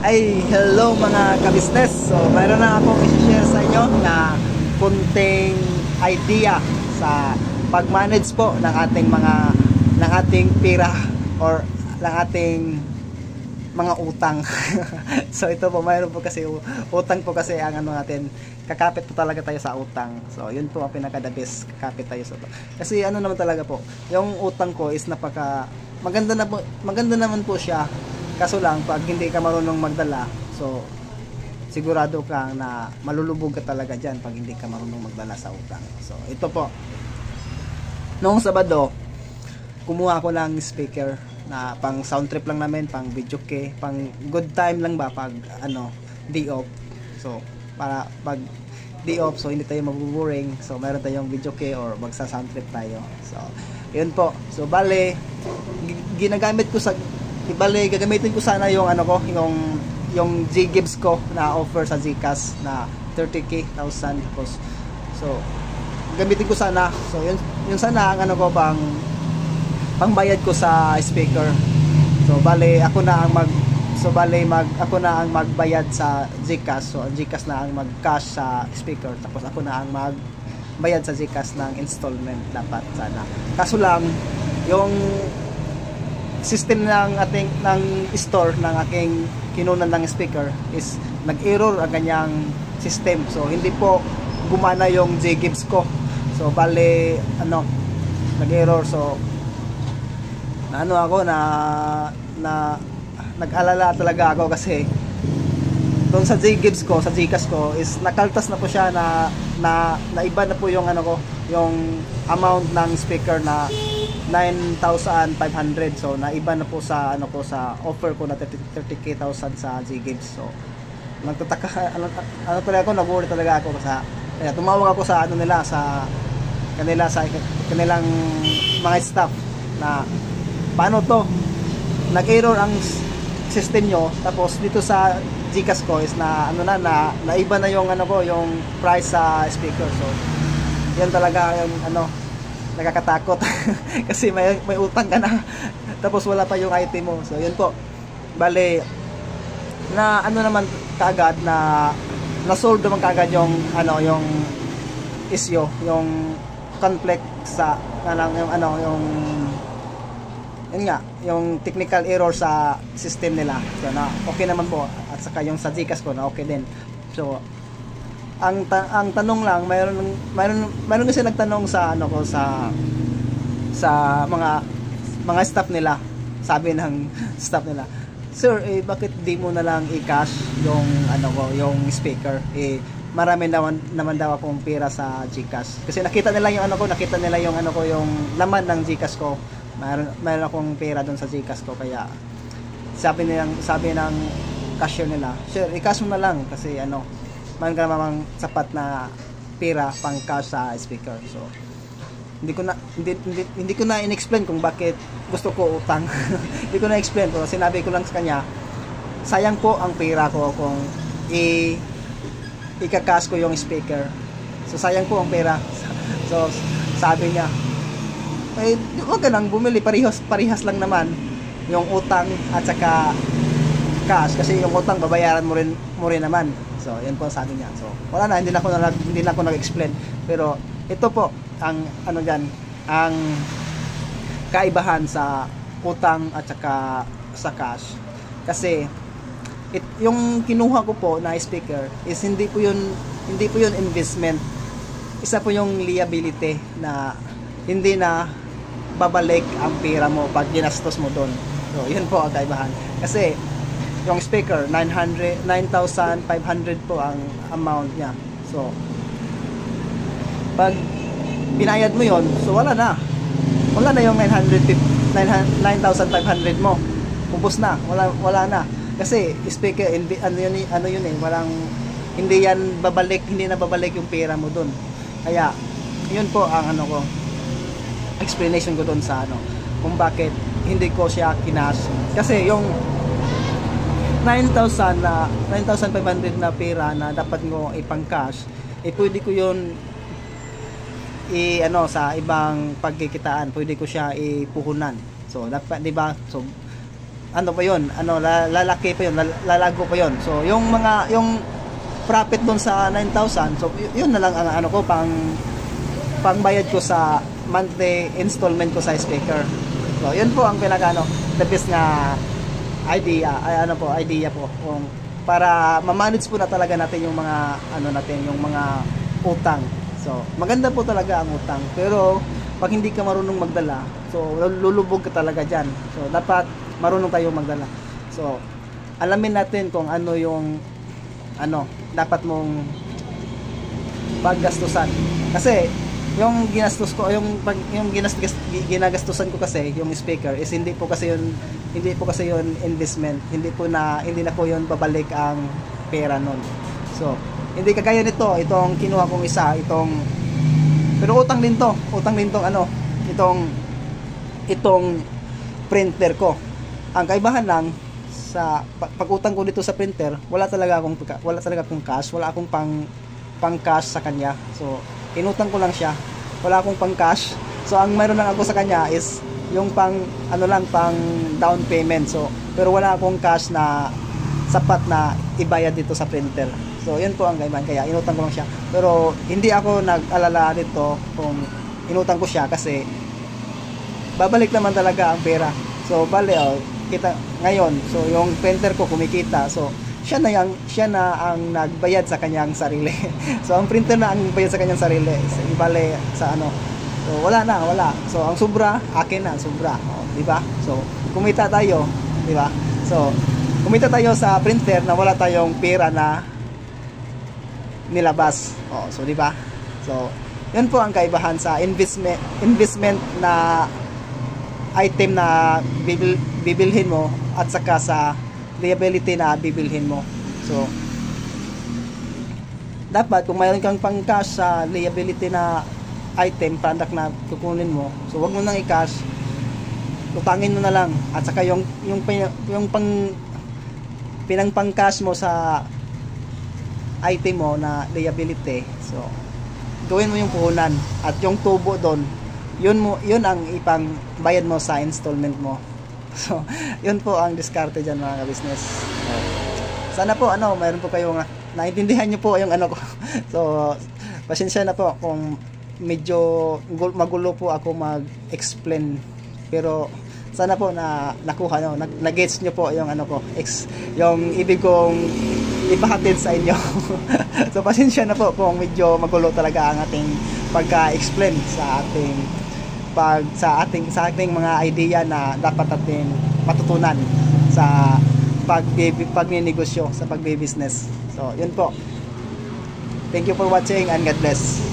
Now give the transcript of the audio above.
Ay, hello mga kabisnes. So, mayroon na akong i-share sa inyo na kunting idea sa pag-manage po ng ating pira or ng ating mga utang. So, ito po, mayroon po kasi utang po kasi ang ano natin, kakapit po talaga tayo sa utang. So, yun po ang pinaka the best, kakapit tayo sa ito. Kasi ano naman talaga po, yung utang ko is maganda naman po siya. Kaso lang, pag hindi ka marunong magdala, so sigurado ka na malulubog ka talaga dyan pag hindi ka marunong magdala sa utang. So ito po, noong Sabado, kumuha ako ng speaker na pang sound trip lang namin, pang video key, pang good time lang ba pag ano, day off. So para pag day off, so hindi tayo mabuboring, so meron tayong video key or magsa sound trip tayo. So yun po, so bale ginagamit ko gagamitin ko sana yung ano ko, yung G-Gibbs ko na offer sa Gcash na 30k thousand. So gamitin ko sana, so yun sana ang ano ko, pangbayad ko sa speaker. So bale ako na ang magbayad sa Gcash. So ang Gcash na ang mag-cash sa speaker, tapos ako na ang magbayad sa Gcash ng installment dapat sana. Kaso lang yung system ng store ng aking kinunan ng speaker is nag-error ang kanyang system. So hindi po gumana yung J-Gibbs ko. So bale ano, nag-error. So nag-alala talaga ako kasi doon sa J-Gibbs ko, sa Gcash ko is nakaltas na po siya na iba na po yung ano ko, yung amount ng speaker na 9,500. So naiba na po sa ano ko, sa offer ko na 30k thousand sa G-Gibbs. So nagtataka ano talaga ako, nagulat talaga ako kaya tumawag ako sa ano nila, sa kanilang mga staff na paano to, nag-error ang system nyo, tapos dito sa Gcash ko is naiba na yung ano ko, yung price sa speaker. So yan talaga yung ano, nakakatakot. Kasi may utang ka na tapos wala pa yung item mo. So yun po, bale na ano naman kaagad, na solve naman kaagad yung ano, yung issue, yung conflict sa yun nga, yung technical error sa system nila. So na okay naman po, at saka yung sa Gcash ko na okay din. So ang tanong lang, mayroon kasi nagtanong sa ano ko, sa mga staff nila. Sabi ng staff nila, "Sir, bakit di mo na lang i-cash yung ano ko, yung speaker? Marami naman daw akong pera sa Gcash." Kasi nakita nila yung yung laman ng Gcash ko. Mayroon akong pera doon sa Gcash ko, kaya sabi ng cashier nila, "Sir, i-cash mo na lang kasi ano, man ka namang sapat na pera pang cash sa speaker." So hindi ko na in-explain kung bakit gusto ko utang. Hindi ko na explain, pero sinabi ko lang sa kanya, sayang po ang pera ko kung ika-cash ko yung speaker. So sayang po ang pera. So sabi niya, huwag ka nang bumili, parihas lang naman yung utang at saka cash, kasi yung utang babayaran mo rin naman. So yan po sabi niya. So wala na, hindi na ako nag-explain. Pero ito po ang ano diyan, ang kaibahan sa utang at saka sa cash. Kasi yung kinuha ko po na speaker is hindi po yun investment. Isa po yung liability na hindi na babalik ang pera mo pag ginastos mo doon. So yun po ang kaibahan. Kasi yung speaker 9,500 po ang amount niya. So pag binayad mo yon, so wala na yung 9,500 mo, ubos na, wala na. Kasi speaker, ano yun hindi na babalik yung pera mo doon. Kaya yun po ang ano ko, explanation ko doon sa ano, kung bakit hindi ko siya kinash. Kasi yung 9,500 na pera na dapat mo ipang-cash, pwede ko yun sa ibang pagkikitaan, pwede ko siya ipuhunan. So dapat, 'di ba? So ano pa yun, lalaki pa yun, lalago pa yun. So yung profit doon sa 9,000, so yun na lang ang ano ko, pangbayad ko sa monthly installment ko sa speaker. So yun po ang the best na idea, idea po kung para ma-manage po na talaga natin yung mga yung mga utang. So maganda po talaga ang utang, pero pag hindi ka marunong magdala, so lulubog ka talaga dyan. So dapat marunong tayo magdala. So alamin natin kung ano yung dapat mong paggastusan. Kasi yung ginagastusan ko kasi yung speaker is hindi po kasi yun investment, hindi na po yun babalik ang pera nun. So hindi kagaya nito, itong kinuha kong isa, pero utang din to itong printer ko. Ang kaibahan lang sa pag-utang ko dito sa printer, wala talaga akong cash, wala akong pang cash sa kanya. So inutang ko lang siya, wala akong pang cash. So ang mayroon lang ako sa kanya is yung pang down payment. So pero wala akong cash na sapat na ibayad dito sa printer. So yun po ang kaibahan, kaya inutang ko lang siya. Pero hindi ako nag-alala dito kung inutang ko siya, kasi babalik naman talaga ang pera. So bale, kita ngayon, so yung printer ko kumikita, so siya na ang nagbayad sa kanyang sarili. So ang printer na ang bayad sa kanyang sarili, so, ibale sa so wala. So ang sobra akin na, di ba? So kumita tayo, di ba? So kumita tayo sa printer na wala tayong pera na nilabas. So di ba? So yun po ang kaibahan sa investment na item na bibilhin mo, at saka sa liability na bibilhin mo. So dapat kung mayroon kang pang cash sa liability na item, product na kukunin mo, so wag mo nang i-cash, utangin mo na lang. At saka yung pang cash mo sa item mo na liability, so gawin mo yung puhunan, at yung tubo doon, yun ang ipang bayad mo sa installment mo. So yun po ang diskarte dyan, mga ka-business. So, sana po mayroon po kayong naintindihan nyo po yung ko. So pasensya na po kung medyo magulo po ako mag-explain, pero sana po na nakuha nyo, na-gets nyo po yung yung ibig kong ipahatid sa inyo. So pasensya na po kung medyo magulo talaga ang ating pagka-explain sa ating mga idea na dapat natin matutunan sa pagninegosyo, sa pagbe-business. So yun po. Thank you for watching, and God bless.